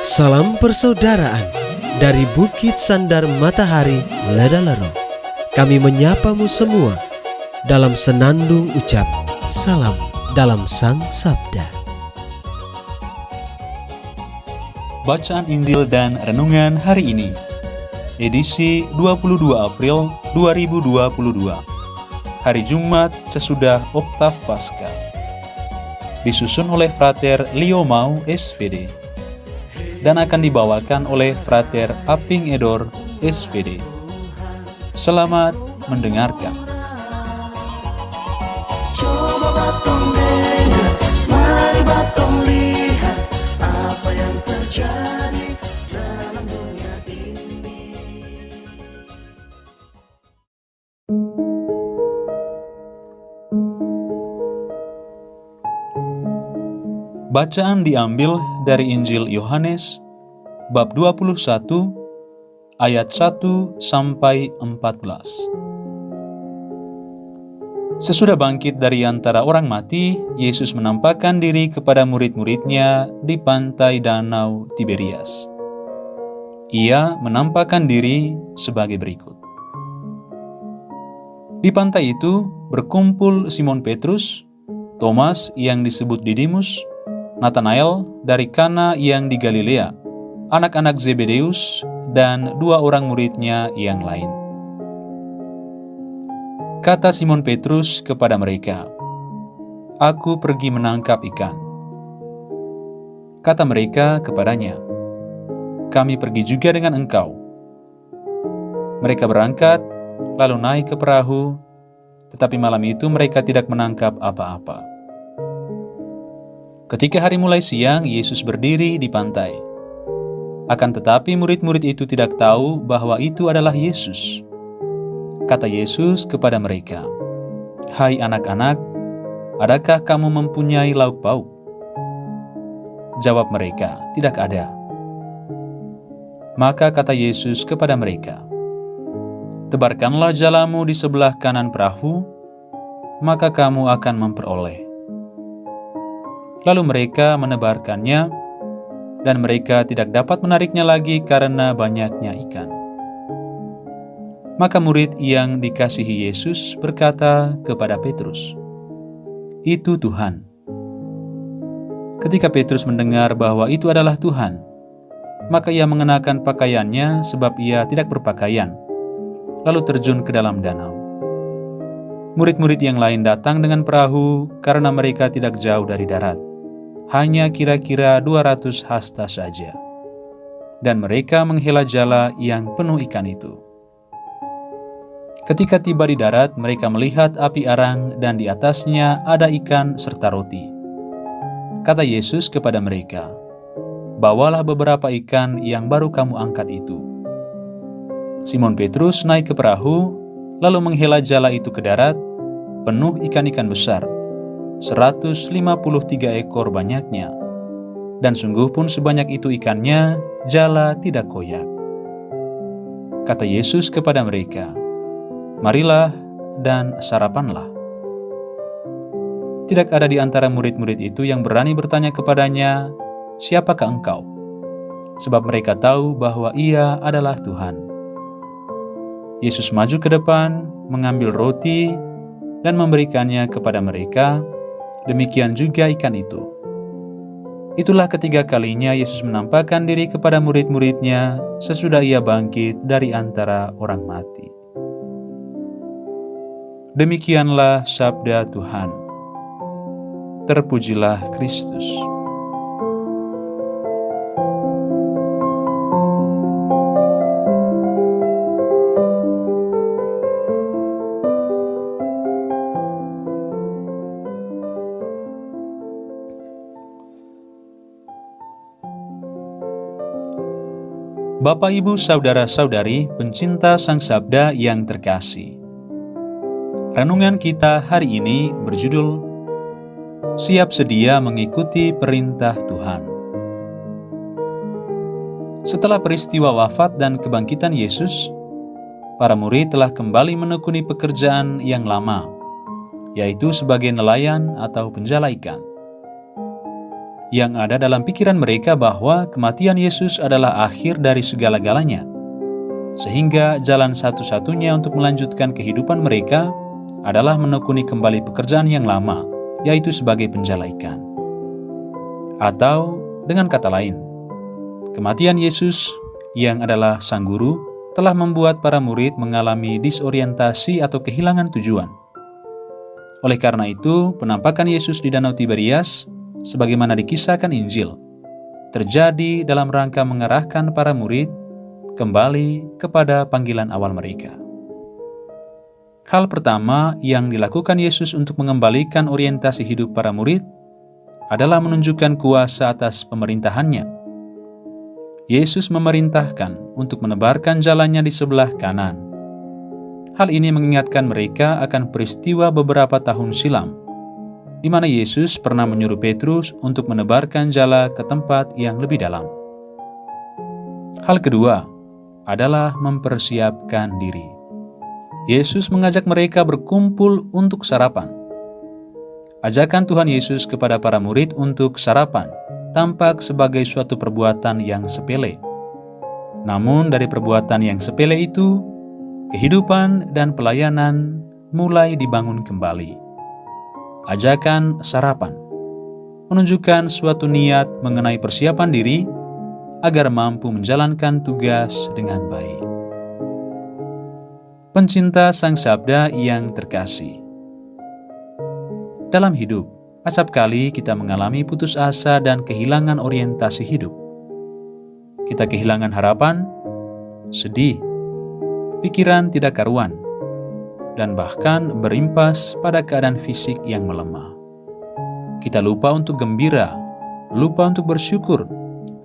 Salam persaudaraan dari Bukit Sandar Matahari Ledalero. Kami menyapamu semua dalam senandung ucap salam dalam Sang Sabda. Bacaan Injil dan Renungan hari ini, edisi 22 April 2022, hari Jumat sesudah Oktav Paskah. Disusun oleh Frater Leo Mau SVD dan akan dibawakan oleh Frater Aping Edor SVD. Selamat mendengarkan. Coba batong dengar, mari batong lihat apa yang terjadi dalam dunia ini. Bacaan diambil dari Injil Yohanes bab 21 ayat 1 sampai 14. Sesudah bangkit dari antara orang mati, Yesus menampakkan diri kepada murid-muridnya di pantai Danau Tiberias. Ia menampakkan diri sebagai berikut. Di pantai itu berkumpul Simon Petrus, Thomas yang disebut Didimus, Nathanael dari Kana yang di Galilea, anak-anak Zebedeus, dan dua orang muridnya yang lain. Kata Simon Petrus kepada mereka, "Aku pergi menangkap ikan." Kata mereka kepadanya, "Kami pergi juga dengan engkau." Mereka berangkat, lalu naik ke perahu, tetapi malam itu mereka tidak menangkap apa-apa. Ketika hari mulai siang, Yesus berdiri di pantai. Akan tetapi murid-murid itu tidak tahu bahwa itu adalah Yesus. Kata Yesus kepada mereka, "Hai anak-anak, adakah kamu mempunyai lauk pauk?" Jawab mereka, "Tidak ada." Maka kata Yesus kepada mereka, "Tebarkanlah jalamu di sebelah kanan perahu, maka kamu akan memperoleh." Lalu mereka menebarkannya, dan mereka tidak dapat menariknya lagi karena banyaknya ikan. Maka murid yang dikasihi Yesus berkata kepada Petrus, "Itu Tuhan." Ketika Petrus mendengar bahwa itu adalah Tuhan, maka ia mengenakan pakaiannya sebab ia tidak berpakaian, lalu terjun ke dalam danau. Murid-murid yang lain datang dengan perahu karena mereka tidak jauh dari darat, hanya kira-kira 200 hasta saja. Dan mereka menghela jala yang penuh ikan itu. Ketika tiba di darat, mereka melihat api arang dan di atasnya ada ikan serta roti. Kata Yesus kepada mereka, "Bawalah beberapa ikan yang baru kamu angkat itu." Simon Petrus naik ke perahu, lalu menghela jala itu ke darat, penuh ikan-ikan besar, 153 ekor banyaknya, dan sungguh pun sebanyak itu ikannya, jala tidak koyak. Kata Yesus kepada mereka, "Marilah dan sarapanlah." Tidak ada di antara murid-murid itu yang berani bertanya kepadanya, "Siapakah engkau?" Sebab mereka tahu bahwa ia adalah Tuhan. Yesus maju ke depan, mengambil roti, dan memberikannya kepada mereka. Demikian juga ikan itu. Itulah ketiga kalinya Yesus menampakkan diri kepada murid-muridnya sesudah ia bangkit dari antara orang mati. Demikianlah sabda Tuhan. Terpujilah Kristus. Bapak, Ibu, Saudara-saudari, pencinta Sang Sabda yang terkasih. Renungan kita hari ini berjudul Siap Sedia Mengikuti Perintah Tuhan. Setelah peristiwa wafat dan kebangkitan Yesus, para murid telah kembali menekuni pekerjaan yang lama, yaitu sebagai nelayan atau penjala ikan. yang ada dalam pikiran mereka bahwa kematian Yesus adalah akhir dari segala-galanya, sehingga jalan satu-satunya untuk melanjutkan kehidupan mereka adalah menekuni kembali pekerjaan yang lama, yaitu sebagai penjala ikan. Atau dengan kata lain, kematian Yesus yang adalah Sang Guru telah membuat para murid mengalami disorientasi atau kehilangan tujuan. Oleh karena itu, penampakan Yesus di Danau Tiberias, sebagaimana dikisahkan Injil, terjadi dalam rangka mengarahkan para murid kembali kepada panggilan awal mereka. Hal pertama yang dilakukan Yesus untuk mengembalikan orientasi hidup para murid adalah menunjukkan kuasa atas pemerintahannya. Yesus memerintahkan untuk menebarkan jalannya di sebelah kanan. Hal ini mengingatkan mereka akan peristiwa beberapa tahun silam, di mana Yesus pernah menyuruh Petrus untuk menebarkan jala ke tempat yang lebih dalam. Hal kedua adalah mempersiapkan diri. Yesus mengajak mereka berkumpul untuk sarapan. Ajakan Tuhan Yesus kepada para murid untuk sarapan tampak sebagai suatu perbuatan yang sepele. Namun dari perbuatan yang sepele itu, kehidupan dan pelayanan mulai dibangun kembali. Ajakan sarapan menunjukkan suatu niat mengenai persiapan diri agar mampu menjalankan tugas dengan baik. Pencinta Sang Sabda yang terkasih, dalam hidup, acap kali kita mengalami putus asa dan kehilangan orientasi hidup. Kita kehilangan harapan, sedih, pikiran tidak karuan, dan bahkan berimpas pada keadaan fisik yang melemah. Kita lupa untuk gembira, lupa untuk bersyukur,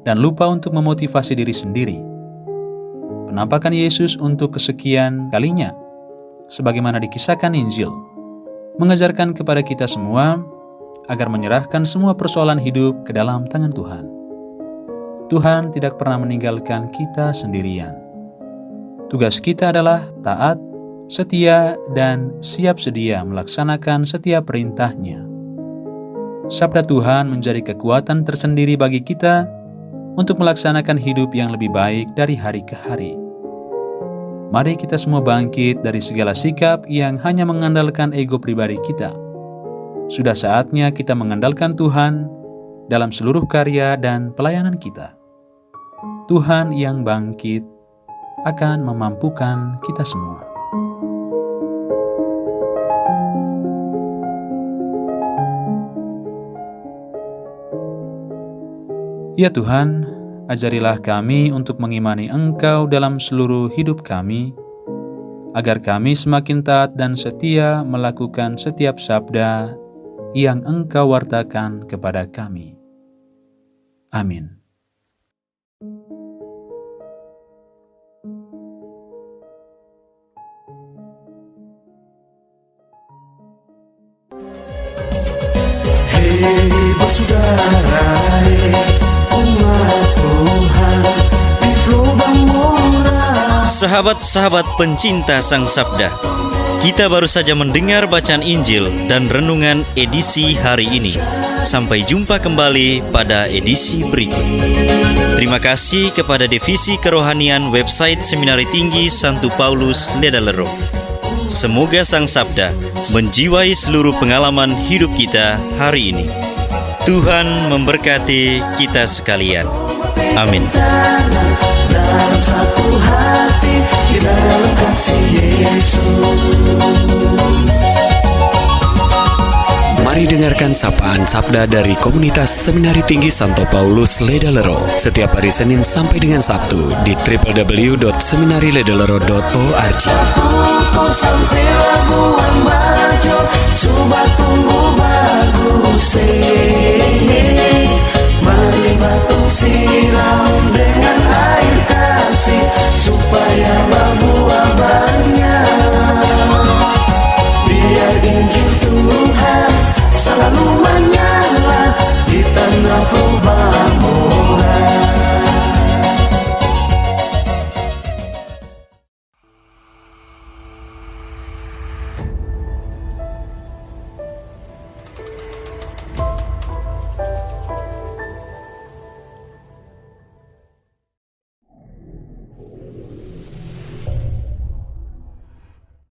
dan lupa untuk memotivasi diri sendiri. Penampakan Yesus untuk kesekian kalinya, sebagaimana dikisahkan Injil, mengajarkan kepada kita semua agar menyerahkan semua persoalan hidup ke dalam tangan Tuhan. Tuhan tidak pernah meninggalkan kita sendirian. Tugas kita adalah taat, setia, dan siap sedia melaksanakan setiap perintah-Nya. Sabda Tuhan menjadi kekuatan tersendiri bagi kita untuk melaksanakan hidup yang lebih baik dari hari ke hari. Mari kita semua bangkit dari segala sikap yang hanya mengandalkan ego pribadi kita. Sudah saatnya kita mengandalkan Tuhan dalam seluruh karya dan pelayanan kita. Tuhan yang bangkit akan memampukan kita semua. Ya Tuhan, ajarilah kami untuk mengimani Engkau dalam seluruh hidup kami, agar kami semakin taat dan setia melakukan setiap sabda yang Engkau wartakan kepada kami. Amin. Hei bersaudara, umat Tuhan di lubang murah. Sahabat-sahabat pencinta Sang Sabda, kita baru saja mendengar bacaan Injil dan renungan edisi hari ini. Sampai jumpa kembali pada edisi berikut. Terima kasih kepada Divisi Kerohanian website Seminari Tinggi Santo Paulus Ledalero. Semoga Sang Sabda menjiwai seluruh pengalaman hidup kita hari ini. Tuhan memberkati kita sekalian. Amin. Dalam satu hati, di dalam kasih Yesus. Mari dengarkan sapaan sabda dari komunitas Seminari Tinggi Santo Paulus Ledalero setiap hari Senin sampai dengan Sabtu di www.seminariledalero.org.